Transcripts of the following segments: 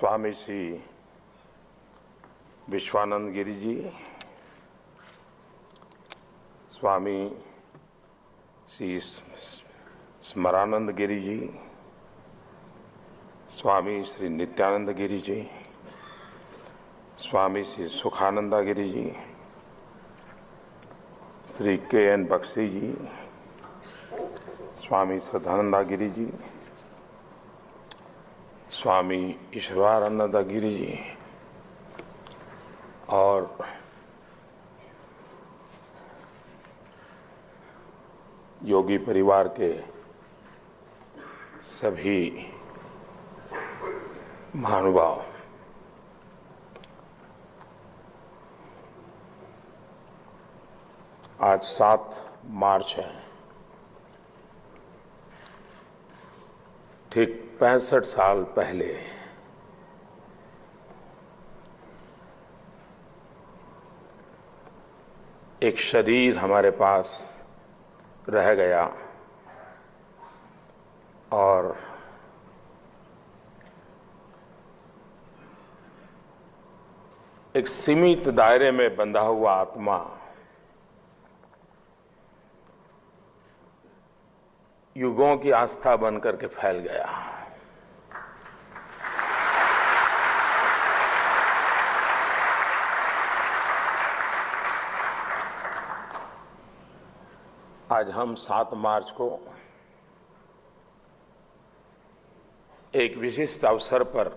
स्वामी श्री विश्वानंद गिरी जी, स्वामी श्री स्मरानंद गिरी जी, स्वामी श्री नित्यानंद गिरी जी, स्वामी Shri सुखानंदा Giri ji, Shri K. N.. Bakshi जी, स्वामी सदानंदा गिरी जी, स्वामी ईश्वरानंद गिरी जी और योगी परिवार के सभी महानुभाव, आज 7 मार्च है। ठीक 65 साल पहले एक शरीर हमारे पास रह गया और एक सीमित दायरे में बंधा हुआ आत्मा युगों की आस्था बनकर के फैल गया। आज हम 7 मार्च को एक विशिष्ट अवसर पर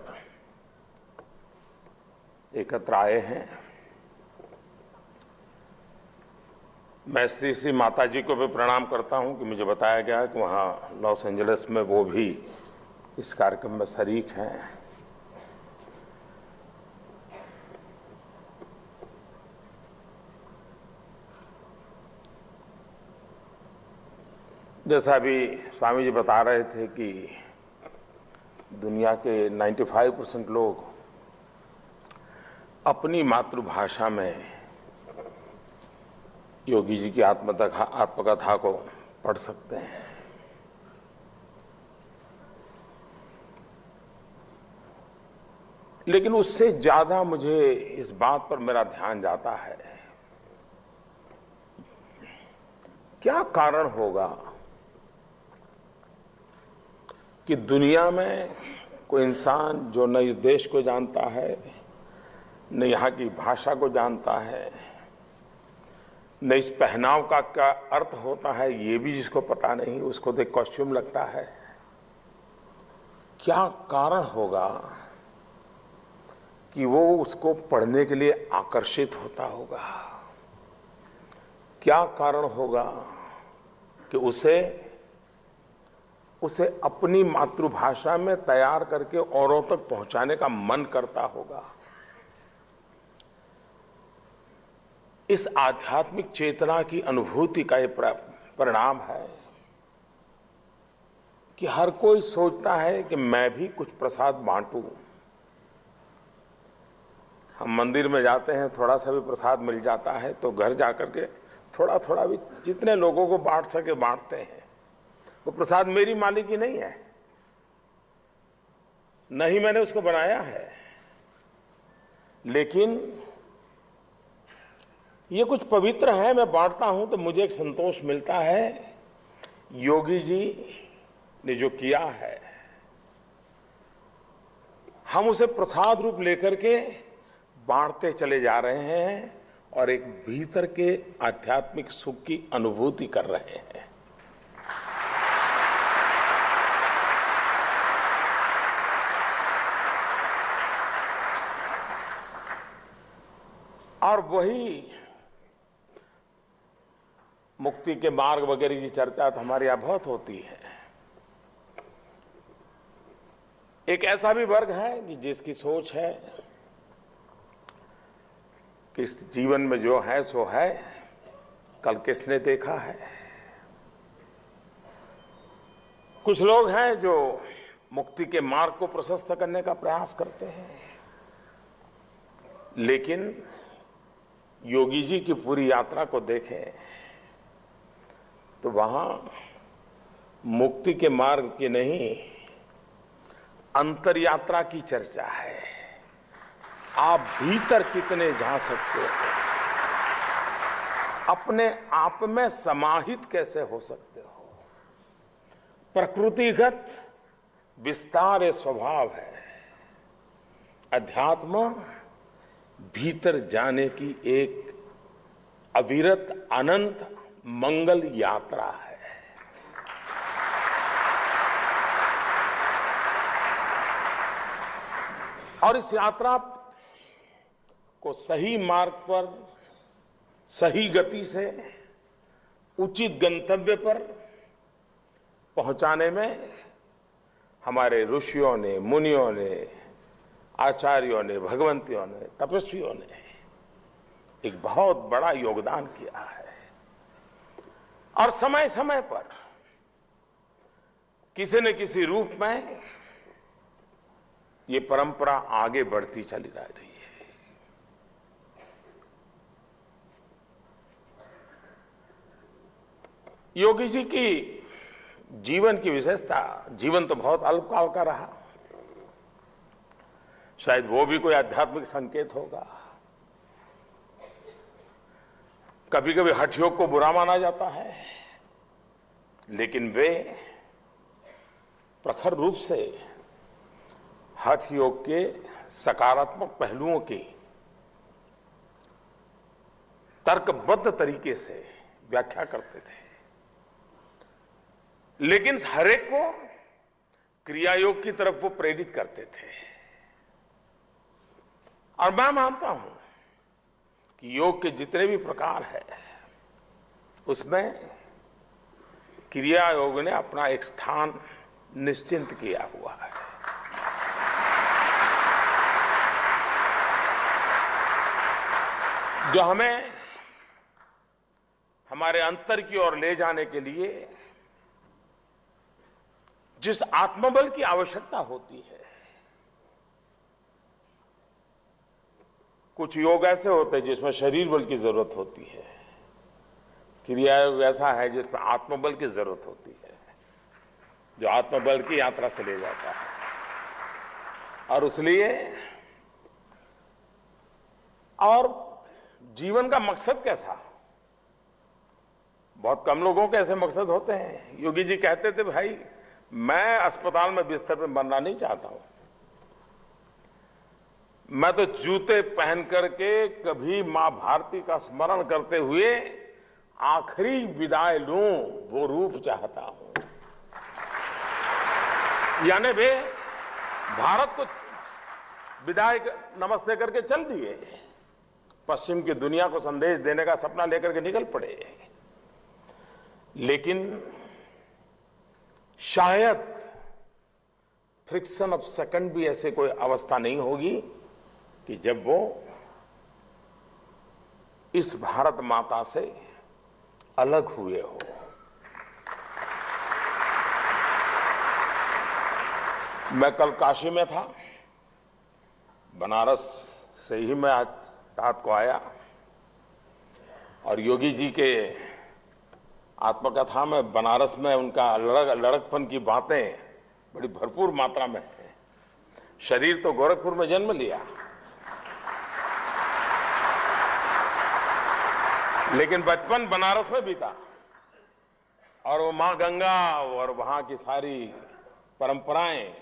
एकत्र आए हैं। मैं श्री माता जी को भी प्रणाम करता हूं कि मुझे बताया गया कि वहां लॉस एंजलिस में वो भी इस कार्यक्रम में शरीक हैं। जैसा अभी स्वामी जी बता रहे थे कि दुनिया के 95% लोग अपनी मातृभाषा में योगी जी की आत्मकथा को पढ़ सकते हैं। लेकिन उससे ज्यादा मुझे इस बात पर मेरा ध्यान जाता है, क्या कारण होगा कि दुनिया में कोई इंसान जो न इस देश को जानता है, न यहाँ की भाषा को जानता है, न इस पहनाव का क्या अर्थ होता है ये भी जिसको पता नहीं, उसको तो कॉस्ट्यूम लगता है, क्या कारण होगा कि वो उसको पढ़ने के लिए आकर्षित होता होगा? क्या कारण होगा कि उसे अपनी मातृभाषा में तैयार करके औरों तक पहुंचाने का मन करता होगा? इस आध्यात्मिक चेतना की अनुभूति का ये परिणाम है कि हर कोई सोचता है कि मैं भी कुछ प्रसाद बांटूं। हम मंदिर में जाते हैं, थोड़ा सा भी प्रसाद मिल जाता है तो घर जाकर के थोड़ा थोड़ा भी जितने लोगों को बांट सके बांटते हैं। वो प्रसाद मेरी मालिकी नहीं है, नहीं मैंने उसको बनाया है, लेकिन ये कुछ पवित्र है, मैं बांटता हूं तो मुझे एक संतोष मिलता है। योगी जी ने जो किया है, हम उसे प्रसाद रूप लेकर के बांटते चले जा रहे हैं और एक भीतर के आध्यात्मिक सुख की अनुभूति कर रहे हैं। और वही मुक्ति के मार्ग वगैरह की चर्चा तो हमारे यहां बहुत होती है। एक ऐसा भी वर्ग है कि जिसकी सोच है कि इस जीवन में जो है सो है, कल किसने देखा है। कुछ लोग हैं जो मुक्ति के मार्ग को प्रशस्त करने का प्रयास करते हैं, लेकिन योगी जी की पूरी यात्रा को देखें तो वहां मुक्ति के मार्ग की नहीं, अंतर यात्रा की चर्चा है। आप भीतर कितने जा सकते हो, अपने आप में समाहित कैसे हो सकते हो। प्रकृतिगत विस्तार स्वभाव है। अध्यात्म भीतर जाने की एक अविरत अनंत मंगल यात्रा है। और इस यात्रा को सही मार्ग पर, सही गति से, उचित गंतव्य पर पहुंचाने में हमारे ऋषियों ने, मुनियों ने, आचार्यों ने, भगवंतियों ने, तपस्वियों ने एक बहुत बड़ा योगदान किया है। और समय समय पर किसी न किसी रूप में ये परंपरा आगे बढ़ती चली जा रही है। योगी जी की जीवन की विशेषता, जीवन तो बहुत अल्पकाल का रहा, शायद वो भी कोई आध्यात्मिक संकेत होगा। कभी कभी हठ योग को बुरा माना जाता है, लेकिन वे प्रखर रूप से हठ योग के सकारात्मक पहलुओं की तर्कबद्ध तरीके से व्याख्या करते थे, लेकिन हरेक को क्रिया योग की तरफ वो प्रेरित करते थे। और मैं मानता हूं कि योग के जितने भी प्रकार है, उसमें क्रिया योग ने अपना एक स्थान निश्चिंत किया हुआ है। जो हमें हमारे अंतर की ओर ले जाने के लिए जिस आत्मबल की आवश्यकता होती है, कुछ योग ऐसे होते हैं जिसमें शरीर बल की जरूरत होती है, क्रिया योग ऐसा है जिसमें आत्मबल की जरूरत होती है, जो आत्मबल की यात्रा से ले जाता है। और इसलिए और जीवन का मकसद कैसा, बहुत कम लोगों के ऐसे मकसद होते हैं। योगी जी कहते थे, भाई मैं अस्पताल में बिस्तर पे मरना नहीं चाहता हूं, मैं तो जूते पहन करके कभी मां भारती का स्मरण करते हुए आखिरी विदाई लूं, वो रूप चाहता हूं। यानी वे भारत को विदाई नमस्ते करके चल दिए, पश्चिम की दुनिया को संदेश देने का सपना लेकर के निकल पड़े। लेकिन शायद फ्रिक्शन ऑफ सेकंड भी ऐसे कोई अवस्था नहीं होगी कि जब वो इस भारत माता से अलग हुए हो। मैं कल काशी में था, बनारस से ही मैं आज रात को आया, और योगी जी के आत्मकथा में बनारस में उनका लड़कपन की बातें बड़ी भरपूर मात्रा में है। शरीर तो गोरखपुर में जन्म लिया, लेकिन बचपन बनारस में बीता, और वो मां गंगा और वहां की सारी परंपराएं,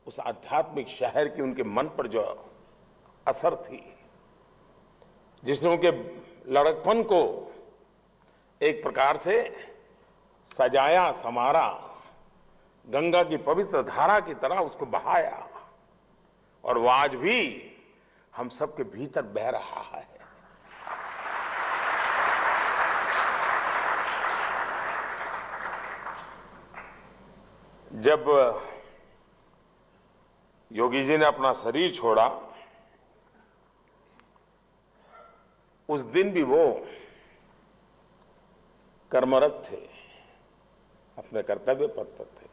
उस आध्यात्मिक शहर की उनके मन पर जो असर थी, जिसने उनके लड़कपन को एक प्रकार से सजाया, संवारा, गंगा की पवित्र धारा की तरह उसको बहाया, और वो आज भी हम सबके भीतर बह रहा है। जब योगी जी ने अपना शरीर छोड़ा, उस दिन भी वो कर्मरत थे, अपने कर्तव्य पथ पर थे।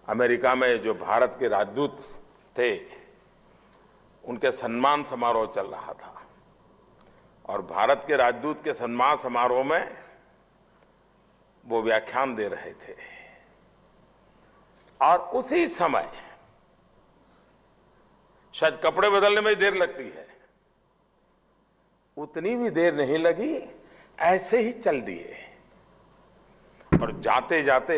अमेरिका में जो भारत के राजदूत थे, उनके सम्मान समारोह चल रहा था, और भारत के राजदूत के सम्मान समारोह में वो व्याख्यान दे रहे थे। और उसी समय शायद कपड़े बदलने में देर लगती है, उतनी भी देर नहीं लगी, ऐसे ही चल दिए। और जाते जाते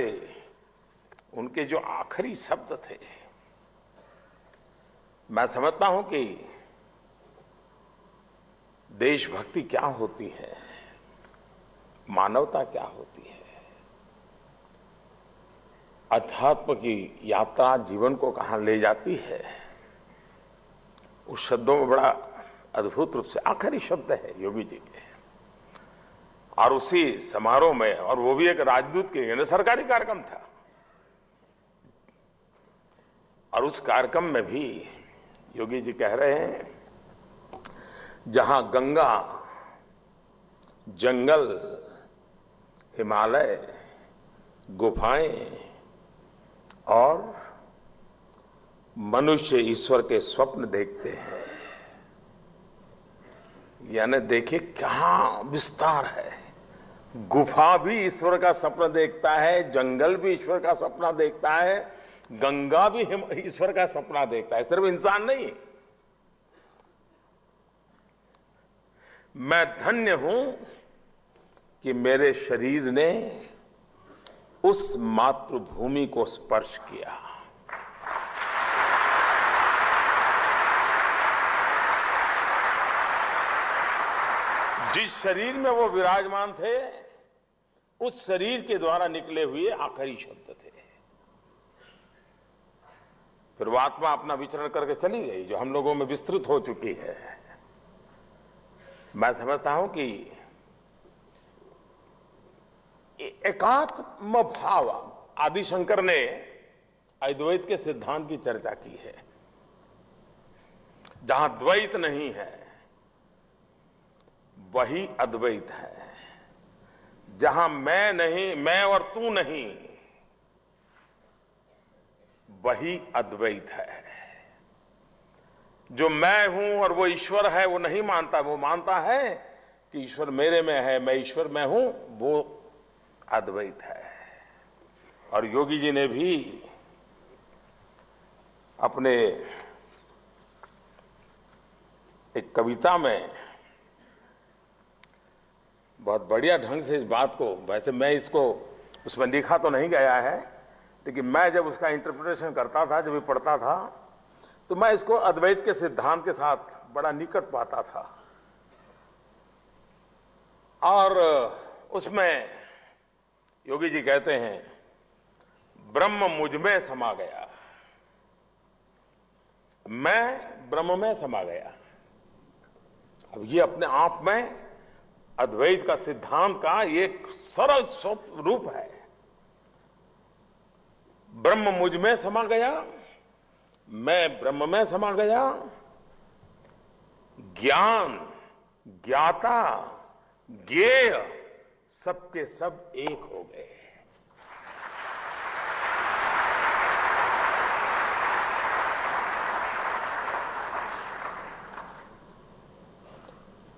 उनके जो आखिरी शब्द थे, मैं समझता हूं कि देशभक्ति क्या होती है, मानवता क्या होती है, अध्यात्म की यात्रा जीवन को कहां ले जाती है, उस शब्दों में बड़ा अद्भुत रूप से आखिरी शब्द है योगी जी के। और उसी समारोह में, और वो भी एक राजदूत के यानी सरकारी कार्यक्रम था, और उस कार्यक्रम में भी योगी जी कह रहे हैं, जहां गंगा, जंगल, हिमालय, गुफाएं और मनुष्य ईश्वर के स्वप्न देखते हैं, यानी देखिए क्या विस्तार है। गुफा भी ईश्वर का सपना देखता है, जंगल भी ईश्वर का सपना देखता है, गंगा भी ईश्वर का सपना देखता है, सिर्फ इंसान नहीं। मैं धन्य हूं कि मेरे शरीर ने उस मातृभूमि को स्पर्श किया। जिस शरीर में वो विराजमान थे, उस शरीर के द्वारा निकले हुए आखिरी शब्द थे। फिर वो आत्मा अपना विचरण करके चली गई, जो हम लोगों में विस्तृत हो चुकी है। मैं समझता हूं कि एकात्म भाव, आदि शंकर ने अद्वैत के सिद्धांत की चर्चा की है। जहां द्वैत नहीं है वही अद्वैत है, जहां मैं नहीं, मैं और तू नहीं, वही अद्वैत है। जो मैं हूं और वो ईश्वर है वो नहीं मानता, वो मानता है कि ईश्वर मेरे में है, मैं ईश्वर में हूं, वो अद्वैत है। और योगी जी ने भी अपने एक कविता में बहुत बढ़िया ढंग से इस बात को, वैसे मैं इसको उसमें लिखा तो नहीं गया है, लेकिन मैं जब उसका इंटरप्रिटेशन करता था, जब भी पढ़ता था, तो मैं इसको अद्वैत के सिद्धांत के साथ बड़ा निकट पाता था। और उसमें योगी जी कहते हैं, ब्रह्म मुझ में समा गया, मैं ब्रह्म में समा गया। अब ये अपने आप में अद्वैत का सिद्धांत का एक सरल रूप है। ब्रह्म मुझ में समा गया, मैं ब्रह्म में समा गया, ज्ञान, ज्ञाता, ज्ञेय सबके सब एक हो गए।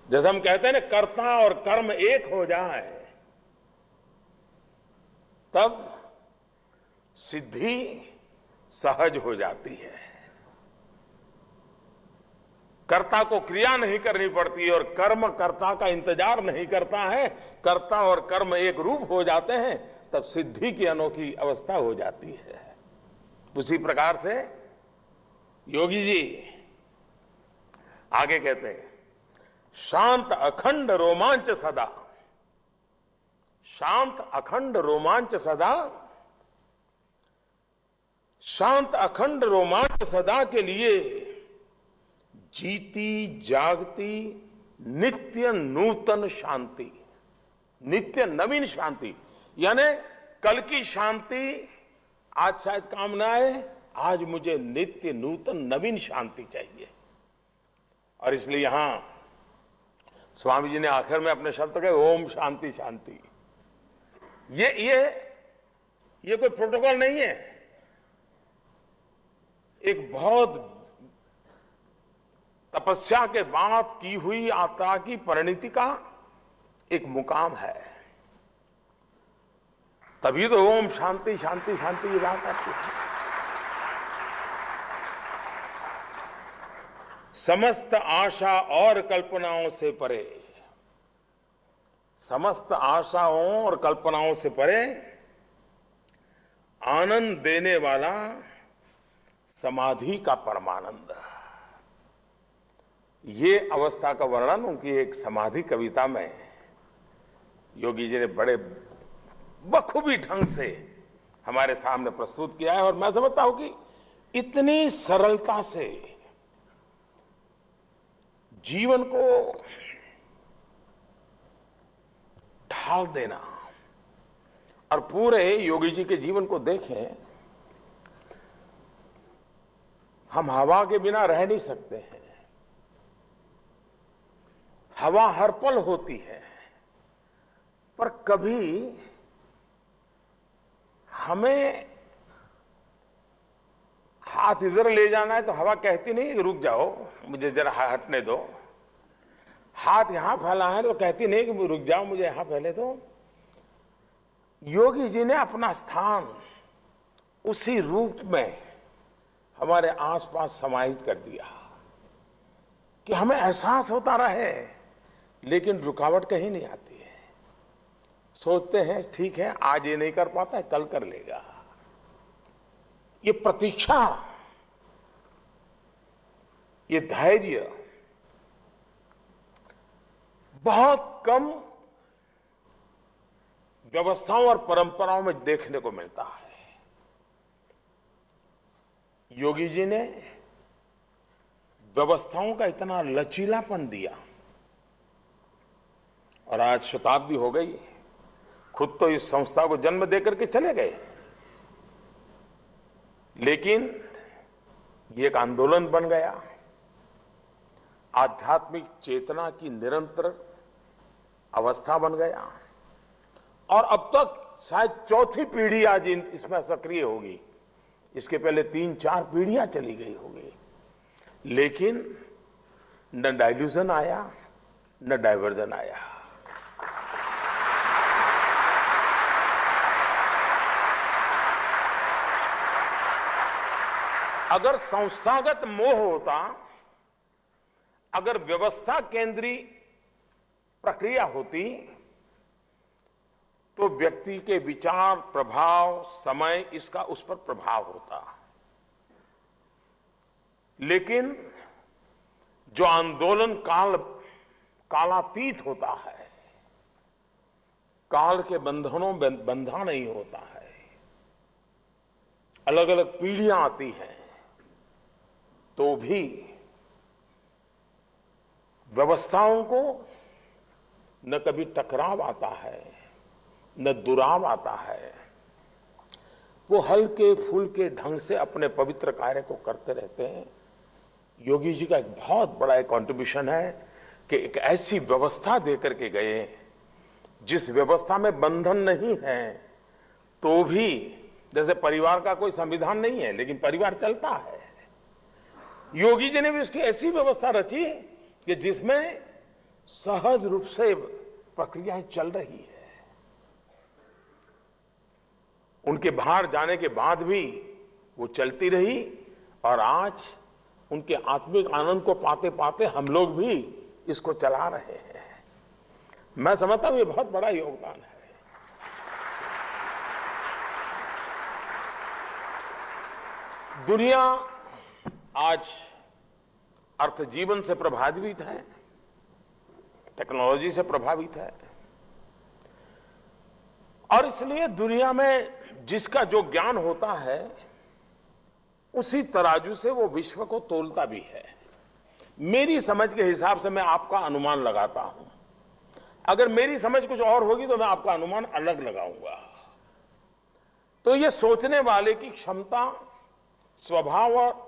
जैसे हम कहते हैं ना, कर्ता और कर्म एक हो जाए तब सिद्धि सहज हो जाती है। कर्ता को क्रिया नहीं करनी पड़ती और कर्म कर्ता का इंतजार नहीं करता है। कर्ता और कर्म एक रूप हो जाते हैं, तब सिद्धि की अनोखी अवस्था हो जाती है। उसी प्रकार से योगी जी आगे कहते हैं, शांत अखंड रोमांच सदा, शांत अखंड रोमांच सदा, शांत अखंड रोमांच सदा के लिए जीती जागती नित्य नूतन शांति, नित्य नवीन शांति। यानी कल की शांति आज शायद काम ना आए, आज मुझे नित्य नूतन नवीन शांति चाहिए। और इसलिए यहां स्वामी जी ने आखिर में अपने शब्द कहे, ओम शांति शांति। ये कोई प्रोटोकॉल नहीं है, एक बहुत तपस्या के बाद की हुई यात्रा की परिणति का एक मुकाम है। तभी तो ओम शांति शांति शांति की बात आती है। समस्त आशा और कल्पनाओं से परे, समस्त आशाओं और कल्पनाओं से परे आनंद देने वाला समाधि का परमानंद। ये अवस्था का वर्णन उनकी एक समाधि कविता में योगी जी ने बड़े बखूबी ढंग से हमारे सामने प्रस्तुत किया है। और मैं समझता हूं कि इतनी सरलता से जीवन को ढाल देना, और पूरे योगी जी के जीवन को देखें, हम हवा के बिना रह नहीं सकते हैं। हवा हर पल होती है, पर कभी हमें हाथ इधर ले जाना है तो हवा कहती नहीं कि रुक जाओ, मुझे जरा हटने दो। हाथ यहां फैला है तो कहती नहीं कि रुक जाओ, मुझे यहां फैले दो। योगी जी ने अपना स्थान उसी रूप में हमारे आसपास समाहित कर दिया कि हमें एहसास होता रहे, लेकिन रुकावट कहीं नहीं आती है। सोचते हैं ठीक है, आज ये नहीं कर पाता है, कल कर लेगा। ये प्रतीक्षा, ये धैर्य बहुत कम व्यवस्थाओं और परंपराओं में देखने को मिलता है। योगी जी ने व्यवस्थाओं का इतना लचीलापन दिया, और आज शताब्दी हो गई, खुद तो इस संस्था को जन्म देकर के चले गए, लेकिन ये एक आंदोलन बन गया, आध्यात्मिक चेतना की निरंतर अवस्था बन गया। और अब तक शायद चौथी पीढ़ी आज इसमें सक्रिय होगी। इसके पहले 3-4 पीढ़ियां चली गई होगी, लेकिन न डाइल्यूजन आया न डाइवर्जन आया। अगर संस्थागत मोह होता, अगर व्यवस्था केंद्रीय प्रक्रिया होती, तो व्यक्ति के विचार, प्रभाव, समय, इसका उस पर प्रभाव होता। लेकिन जो आंदोलन कालातीत होता है, काल के बंधनों में बंधा नहीं होता है, अलग अलग पीढ़ियां आती हैं, तो भी व्यवस्थाओं को न कभी टकराव आता है, न दुराव आता है। वो हल्के फुल्के ढंग से अपने पवित्र कार्य को करते रहते हैं। योगी जी का एक बहुत बड़ा एक कंट्रीब्यूशन है कि एक ऐसी व्यवस्था देकर के गए, जिस व्यवस्था में बंधन नहीं है, तो भी जैसे परिवार का कोई संविधान नहीं है, लेकिन परिवार चलता है। योगी जी ने भी इसकी ऐसी व्यवस्था रची कि जिसमें सहज रूप से प्रक्रियाएं चल रही है। उनके बाहर जाने के बाद भी वो चलती रही, और आज उनके आत्मिक आनंद को पाते पाते हम लोग भी इसको चला रहे हैं। मैं समझता हूं ये बहुत बड़ा योगदान है। दुनिया आज अर्थ जीवन से प्रभावित है, टेक्नोलॉजी से प्रभावित है, और इसलिए दुनिया में जिसका जो ज्ञान होता है, उसी तराजू से वो विश्व को तोलता भी है। मेरी समझ के हिसाब से मैं आपका अनुमान लगाता हूं। अगर मेरी समझ कुछ और होगी तो मैं आपका अनुमान अलग लगाऊंगा। तो ये सोचने वाले की क्षमता, स्वभाव और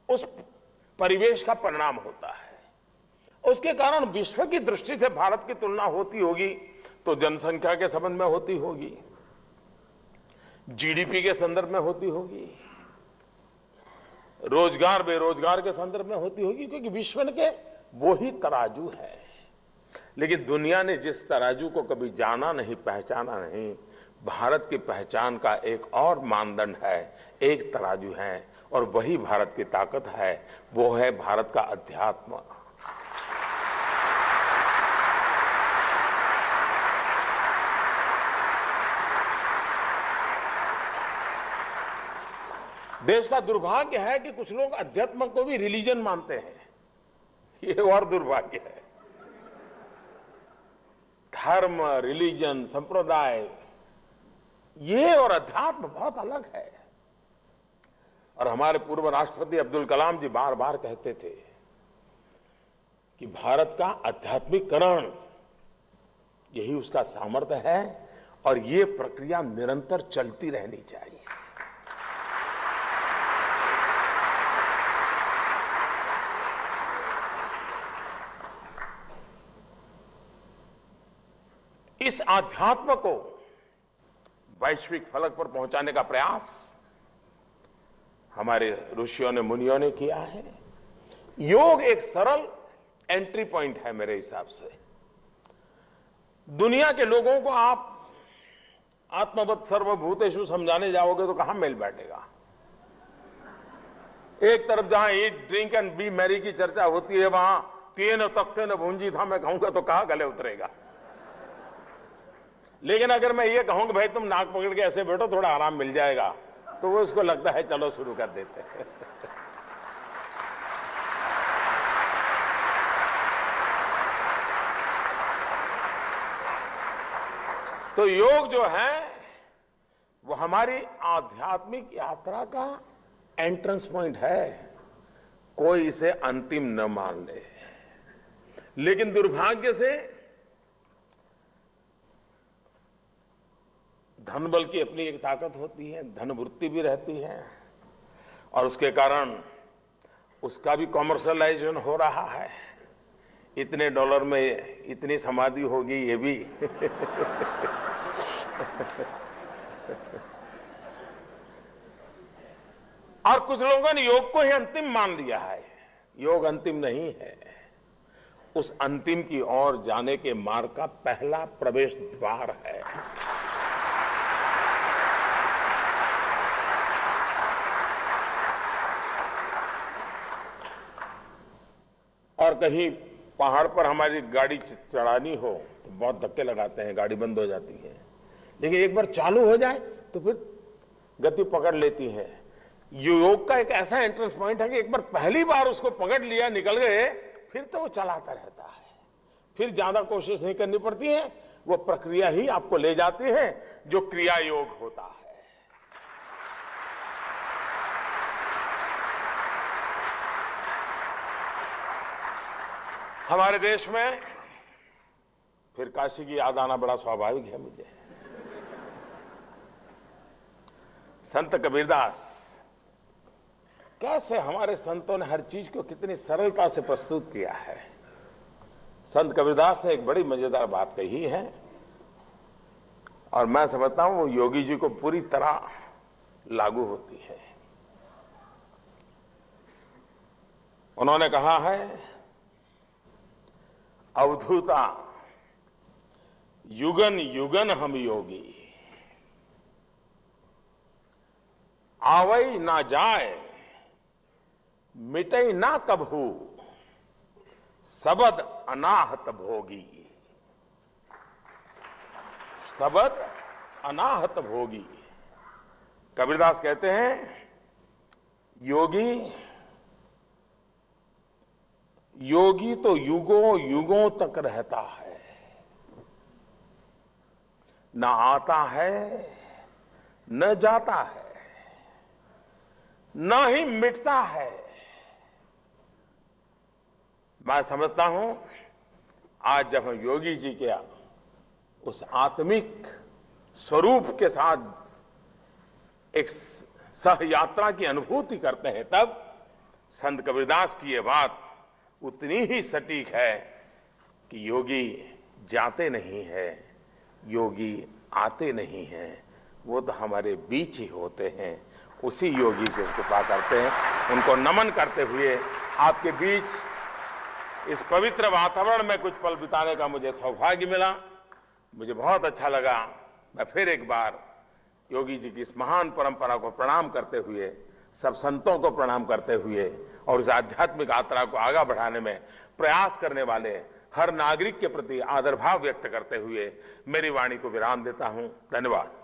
उस परिवेश का परिणाम होता है। उसके कारण विश्व की दृष्टि से भारत की तुलना होती होगी तो जनसंख्या के संबंध में होती होगी, जीडीपी के संदर्भ में होती होगी, रोजगार बेरोजगार के संदर्भ में होती होगी, क्योंकि विश्व के वो ही तराजू है। लेकिन दुनिया ने जिस तराजू को कभी जाना नहीं, पहचाना नहीं, भारत की पहचान का एक और मानदंड है, एक तराजू है, और वही भारत की ताकत है, वो है भारत का अध्यात्म। देश का दुर्भाग्य है कि कुछ लोग अध्यात्म को भी रिलीजन मानते हैं, ये और दुर्भाग्य है। धर्म, रिलीजन, संप्रदाय, ये और अध्यात्म बहुत अलग है। और हमारे पूर्व राष्ट्रपति अब्दुल कलाम जी बार बार कहते थे कि भारत का आध्यात्मिकरण यही उसका सामर्थ्य है और ये प्रक्रिया निरंतर चलती रहनी चाहिए। इस आध्यात्म को वैश्विक फलक पर पहुंचाने का प्रयास हमारे ऋषियों ने, मुनियों ने किया है। योग एक सरल एंट्री पॉइंट है मेरे हिसाब से। दुनिया के लोगों को आप आत्मवत् सर्वभूतेषु समझाने जाओगे तो कहां मेल बैठेगा। एक तरफ जहां ईट, ड्रिंक एंड बी मैरी की चर्चा होती है, वहां तेन तख्ते न भूंजी था मैं कहूंगा तो कहां गले उतरेगा। लेकिन अगर मैं ये कहूं कि भाई तुम नाक पकड़ के ऐसे बैठो, थोड़ा आराम मिल जाएगा, तो वो उसको लगता है चलो शुरू कर देते हैं। तो योग जो है वो हमारी आध्यात्मिक यात्रा का एंट्रेंस पॉइंट है। कोई इसे अंतिम न मान ले, लेकिन दुर्भाग्य से धन बल की अपनी एक ताकत होती है, धन वृत्ति भी रहती है और उसके कारण उसका भी कॉमर्शलाइजेशन हो रहा है। इतने डॉलर में इतनी समाधि होगी, ये भी और कुछ लोगों ने योग को ही अंतिम मान लिया है। योग अंतिम नहीं है, उस अंतिम की ओर जाने के मार्ग का पहला प्रवेश द्वार है। और कहीं पहाड़ पर हमारी गाड़ी चढ़ानी हो तो बहुत धक्के लगाते हैं, गाड़ी बंद हो जाती है। लेकिन एक बार चालू हो जाए तो फिर गति पकड़ लेती है। योग का एक ऐसा एंट्रेंस पॉइंट है कि एक बार पहली बार उसको पकड़ लिया, निकल गए, फिर तो वो चलाता रहता है। फिर ज्यादा कोशिश नहीं करनी पड़ती है, वो प्रक्रिया ही आपको ले जाती है जो क्रिया योग होता है। हमारे देश में फिर काशी की याद आना बड़ा स्वाभाविक है मुझे। संत कबीरदास, कैसे हमारे संतों ने हर चीज को कितनी सरलता से प्रस्तुत किया है। संत कबीरदास ने एक बड़ी मजेदार बात कही है और मैं समझता हूं वो योगी जी को पूरी तरह लागू होती है। उन्होंने कहा है, अवधूता युगन युगन हम योगी, आवई ना जाए मिटई ना कबहू, सबद अनाहत भोगी। सबद अनाहत भोगी। कबीरदास कहते हैं योगी तो युगों युगों तक रहता है, न आता है न जाता है, न ही मिटता है। मैं समझता हूं आज जब हम योगी जी के उस आत्मिक स्वरूप के साथ एक सह यात्रा की अनुभूति करते हैं, तब संत कबीरदास की यह बात उतनी ही सटीक है कि योगी जाते नहीं है, योगी आते नहीं हैं, वो तो हमारे बीच ही होते हैं। उसी योगी की कृपा करते हैं। उनको नमन करते हुए आपके बीच इस पवित्र वातावरण में कुछ पल बिताने का मुझे सौभाग्य मिला। मुझे बहुत अच्छा लगा। मैं फिर एक बार योगी जी की इस महान परंपरा को प्रणाम करते हुए सब संतों को प्रणाम करते हुए और इस आध्यात्मिक यात्रा को आगे बढ़ाने में प्रयास करने वाले हर नागरिक के प्रति आदर भाव व्यक्त करते हुए मेरी वाणी को विराम देता हूं। धन्यवाद।